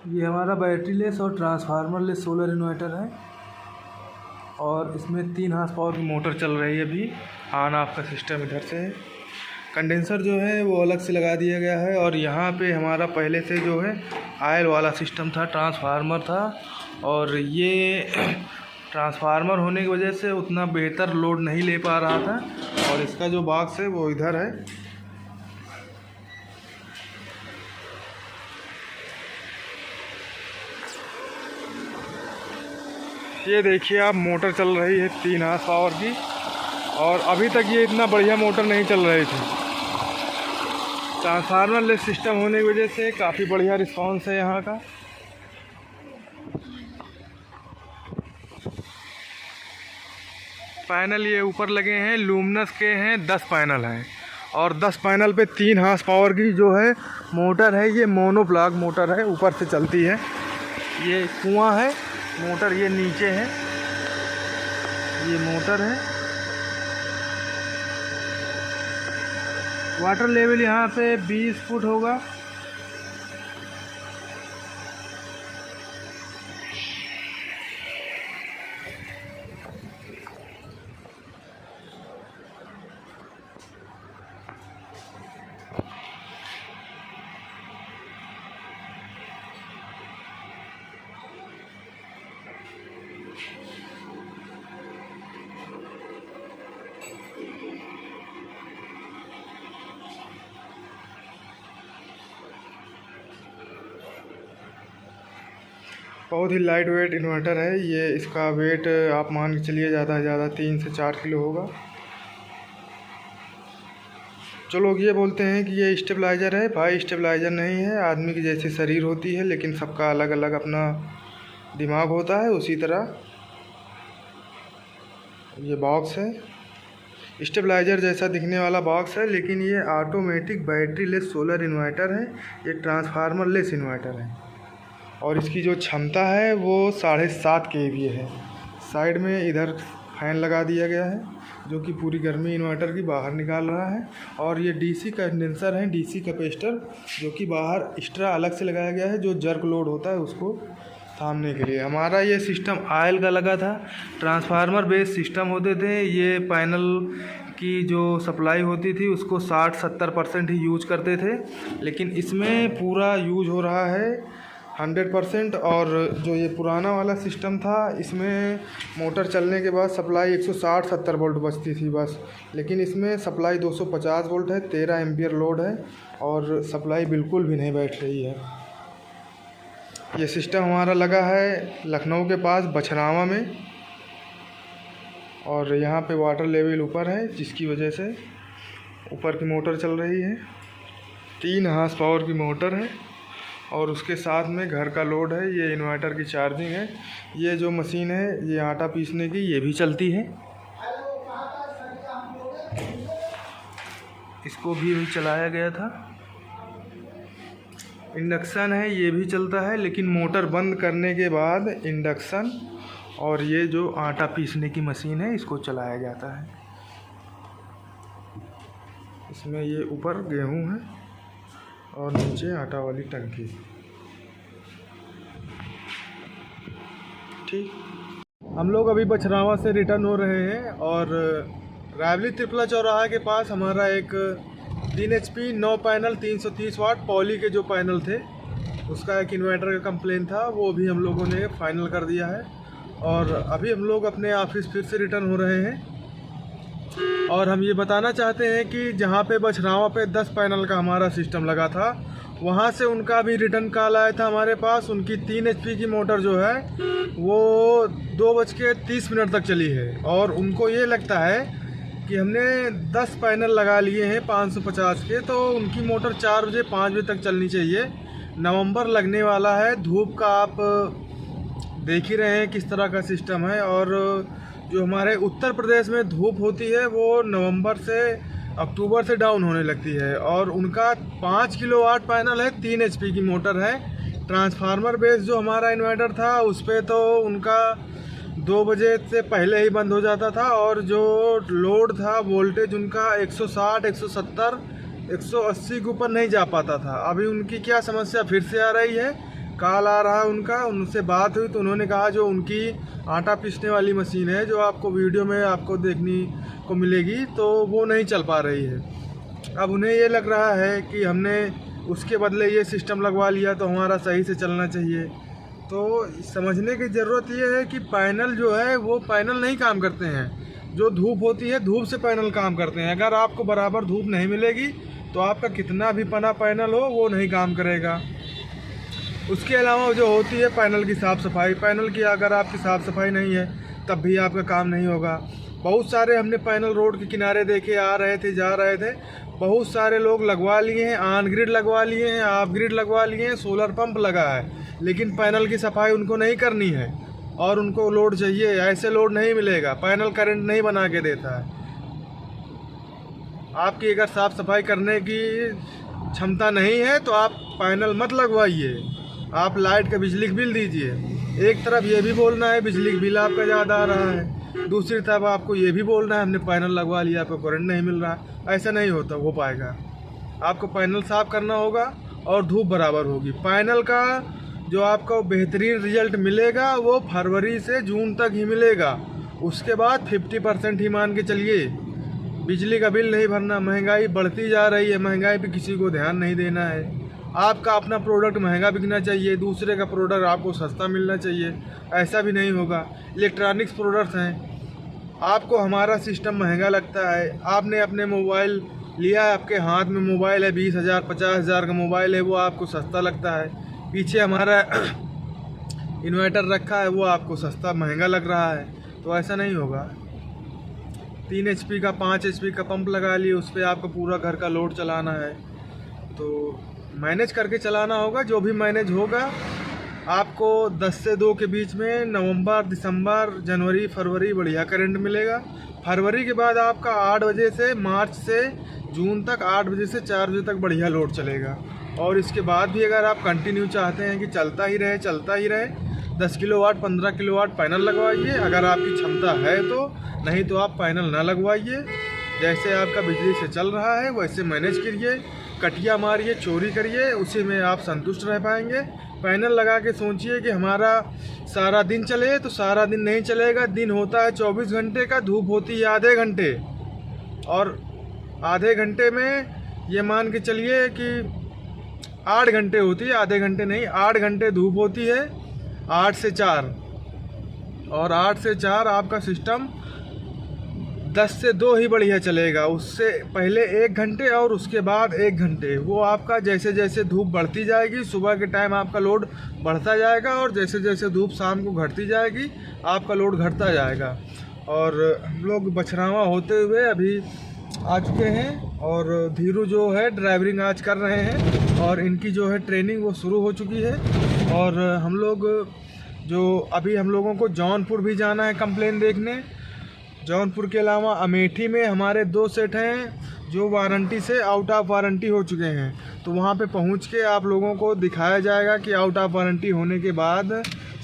ये हमारा battery less और ट्रांसफार्मर लेस सोलर इन्वर्टर है और इसमें 3 हार्स पावर की मोटर चल रही है। अभी ऑन ऑफ का सिस्टम इधर से है। कंडेंसर जो है वो अलग से लगा दिया गया है और यहाँ पे हमारा पहले से जो है आयल वाला सिस्टम था, ट्रांसफार्मर था और ये ट्रांसफार्मर होने की वजह से उतना बेहतर लोड नहीं ले पा रहा था और इसका जो बॉक्स है वो इधर है। ये देखिए आप, मोटर चल रही है 3 हार्स पावर की और अभी तक ये इतना बढ़िया मोटर नहीं चल रही थी। ट्रांसफार्मर लेस सिस्टम होने की वजह से काफ़ी बढ़िया रिस्पांस है यहाँ का। पैनल ये ऊपर लगे हैं, लूमिनस के हैं, 10 पैनल हैं और 10 पैनल पे 3 हार्स पावर की जो है मोटर है। ये मोनो ब्लॉक मोटर है, ऊपर से चलती है। ये कुआं है, मोटर ये नीचे है, ये मोटर है। वाटर लेवल यहाँ पे 20 फुट होगा। बहुत ही लाइट वेट इन्वर्टर है ये। इसका वेट आप मान के चलिए ज़्यादा से ज़्यादा 3 से 4 किलो होगा। जो लोग ये बोलते हैं कि ये स्टेबलाइज़र है, भाई स्टेबलाइज़र नहीं है। आदमी की जैसी शरीर होती है लेकिन सबका अलग अलग अपना दिमाग होता है, उसी तरह ये बॉक्स है। स्टेबलाइज़र जैसा दिखने वाला बॉक्स है लेकिन ये automatic battery less solar inverter है। ये ट्रांसफार्मर लेस इन्वर्टर है और इसकी जो क्षमता है वो 7.5 kVA है। साइड में इधर फैन लगा दिया गया है जो कि पूरी गर्मी इन्वर्टर की बाहर निकाल रहा है और ये डीसी कंडेंसर है, डीसी कैपेसिटर जो कि बाहर एक्स्ट्रा अलग से लगाया गया है, जो जर्क लोड होता है उसको थामने के लिए। हमारा ये सिस्टम आयल का लगा था। ट्रांसफार्मर बेस्ड सिस्टम होते थे। ये पैनल की जो सप्लाई होती थी उसको 60-70% ही यूज करते थे, लेकिन इसमें पूरा यूज हो रहा है 100%। और जो ये पुराना वाला सिस्टम था इसमें मोटर चलने के बाद सप्लाई 160-70 वोल्ट बचती थी बस, लेकिन इसमें सप्लाई 250 वोल्ट है, 13 एम्पियर लोड है और सप्लाई बिल्कुल भी नहीं बैठ रही है। ये सिस्टम हमारा लगा है लखनऊ के पास बछरावा में और यहाँ पे वाटर लेवल ऊपर है जिसकी वजह से ऊपर की मोटर चल रही है। 3 हार्स पावर की मोटर है और उसके साथ में घर का लोड है। ये इन्वर्टर की चार्जिंग है। ये जो मशीन है ये आटा पीसने की, ये भी चलती है। इसको भी चलाया गया था। इंडक्शन है, ये भी चलता है लेकिन मोटर बंद करने के बाद इंडक्शन और ये जो आटा पीसने की मशीन है इसको चलाया जाता है। इसमें ये ऊपर गेहूं है और नीचे आटा वाली टंकी। ठीक, हम लोग अभी बछरावा से रिटर्न हो रहे हैं और रावली त्रिपुला चौराहा के पास हमारा एक 3 HP 9 पैनल 330 वाट पॉली के जो पैनल थे उसका एक इन्वर्टर का कंप्लेन था, वो भी हम लोगों ने फाइनल कर दिया है और अभी हम लोग अपने ऑफिस फिर से रिटर्न हो रहे हैं। और हम ये बताना चाहते हैं कि जहाँ पे बछरावा पे 10 पैनल का हमारा सिस्टम लगा था वहाँ से उनका भी रिटर्न कॉल आया था हमारे पास। उनकी 3 HP की मोटर जो है वो 2:30 तक चली है और उनको ये लगता है कि हमने 10 पैनल लगा लिए हैं 550 के, तो उनकी मोटर 4 बजे 5 बजे तक चलनी चाहिए। नवंबर लगने वाला है, धूप का आप देख ही रहे हैं किस तरह का सिस्टम है और जो हमारे उत्तर प्रदेश में धूप होती है वो नवंबर से अक्टूबर से डाउन होने लगती है और उनका 5 किलोवाट पैनल है, 3 HP की मोटर है। ट्रांसफार्मर बेस जो हमारा इन्वर्टर था उस पर तो उनका 2 बजे से पहले ही बंद हो जाता था और जो लोड था वोल्टेज उनका 160, 170, 180 के ऊपर नहीं जा पाता था। अभी उनकी क्या समस्या फिर से आ रही है कॉल आ रहा है उनका, उनसे बात हुई तो उन्होंने कहा जो उनकी आटा पीसने वाली मशीन है जो आपको वीडियो में आपको देखने को मिलेगी तो वो नहीं चल पा रही है। अब उन्हें ये लग रहा है कि हमने उसके बदले ये सिस्टम लगवा लिया तो हमारा सही से चलना चाहिए। तो समझने की ज़रूरत ये है कि पैनल जो है वो पैनल नहीं काम करते हैं, जो धूप होती है धूप से पैनल काम करते हैं। अगर आपको बराबर धूप नहीं मिलेगी तो आपका कितना भी पना पैनल हो वो नहीं काम करेगा। उसके अलावा जो होती है पैनल की साफ़ सफाई, पैनल की अगर आपकी साफ़ सफाई नहीं है तब भी आपका काम नहीं होगा। बहुत सारे हमने पैनल रोड के किनारे देखे, आ रहे थे जा रहे थे, बहुत सारे लोग लगवा लिए हैं, ऑन ग्रिड लगवा लिए हैं, ऑफ ग्रिड लगवा लिए हैं, सोलर पंप लगा है, लेकिन पैनल की सफाई उनको नहीं करनी है और उनको लोड चाहिए। ऐसे लोड नहीं मिलेगा, पैनल करंट नहीं बना के देता है। आपकी अगर साफ़ सफाई करने की क्षमता नहीं है तो आप पैनल मत लगवाइए, आप लाइट का बिजली का बिल दीजिए। एक तरफ ये भी बोलना है बिजली का बिल आपका ज़्यादा आ रहा है, दूसरी तरफ आपको ये भी बोलना है हमने पैनल लगवा लिया आपको करंट नहीं मिल रहा। ऐसा नहीं हो पाएगा। आपको पैनल साफ़ करना होगा और धूप बराबर होगी। पैनल का जो आपको बेहतरीन रिजल्ट मिलेगा वो फरवरी से जून तक ही मिलेगा। उसके बाद 50% ही मान के चलिए। बिजली का बिल नहीं भरना, महंगाई बढ़ती जा रही है, महंगाई पे किसी को ध्यान नहीं देना है। आपका अपना प्रोडक्ट महंगा बिकना चाहिए, दूसरे का प्रोडक्ट आपको सस्ता मिलना चाहिए, ऐसा भी नहीं होगा। इलेक्ट्रॉनिक्स प्रोडक्ट्स हैं, आपको हमारा सिस्टम महंगा लगता है, आपने अपने मोबाइल लिया है, आपके हाथ में मोबाइल है, 20,000 50,000 का मोबाइल है, वो आपको सस्ता लगता है। पीछे हमारा इन्वर्टर रखा है, वो आपको सस्ता महंगा लग रहा है। तो ऐसा नहीं होगा। 3 HP का 5 HP का पंप लगा लिए, उस पर आपको पूरा घर का लोड चलाना है तो मैनेज करके चलाना होगा। जो भी मैनेज होगा आपको 10 से 2 के बीच में नवंबर, दिसंबर, जनवरी, फरवरी बढ़िया करंट मिलेगा। फरवरी के बाद आपका 8 बजे से मार्च से जून तक 8 बजे से 4 बजे तक बढ़िया लोड चलेगा। और इसके बाद भी अगर आप कंटिन्यू चाहते हैं कि चलता ही रहे 10 किलोवाट 15 किलोवाट पैनल लगवाइए अगर आपकी क्षमता है तो, नहीं तो आप पैनल ना लगवाइए। जैसे आपका बिजली से चल रहा है वैसे मैनेज करिए, कटिया मारिए, चोरी करिए, उसी में आप संतुष्ट रह पाएंगे। पैनल लगा के सोचिए कि हमारा सारा दिन चले, तो सारा दिन नहीं चलेगा। दिन होता है 24 घंटे का, धूप होती है आधे घंटे, और आधे घंटे में ये मान के चलिए कि 8 घंटे होती है, आधे घंटे नहीं 8 घंटे धूप होती है, 8 से 4, और 8 से 4 आपका सिस्टम 10 से 2 ही बढ़िया चलेगा। उससे पहले 1 घंटे और उसके बाद 1 घंटे वो आपका जैसे जैसे धूप बढ़ती जाएगी, सुबह के टाइम आपका लोड बढ़ता जाएगा, और जैसे जैसे धूप शाम को घटती जाएगी आपका लोड घटता जाएगा। और हम लोग बछरावा होते हुए अभी आ चुके हैं, और धीरू जो है ड्राइवरिंग आज कर रहे हैं, और इनकी जो है ट्रेनिंग वो शुरू हो चुकी है। और हम लोग जो अभी हम लोगों को जौनपुर भी जाना है कंप्लेन देखने। जौनपुर के अलावा अमेठी में हमारे 2 सेट हैं जो वारंटी से आउट ऑफ वारंटी हो चुके हैं, तो वहाँ पे पहुँच के आप लोगों को दिखाया जाएगा कि आउट ऑफ वारंटी होने के बाद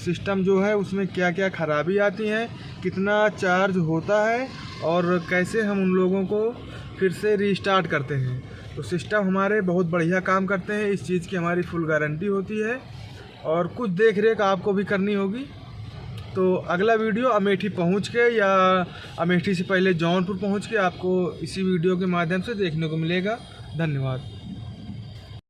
सिस्टम जो है उसमें क्या क्या खराबी आती हैं, कितना चार्ज होता है, और कैसे हम उन लोगों को फिर से रीस्टार्ट करते हैं। तो सिस्टम हमारे बहुत बढ़िया काम करते हैं, इस चीज़ की हमारी फुल गारंटी होती है, और कुछ देख रेख आपको भी करनी होगी। तो अगला वीडियो अमेठी पहुंच के या अमेठी से पहले जौनपुर पहुंच के आपको इसी वीडियो के माध्यम से देखने को मिलेगा। धन्यवाद।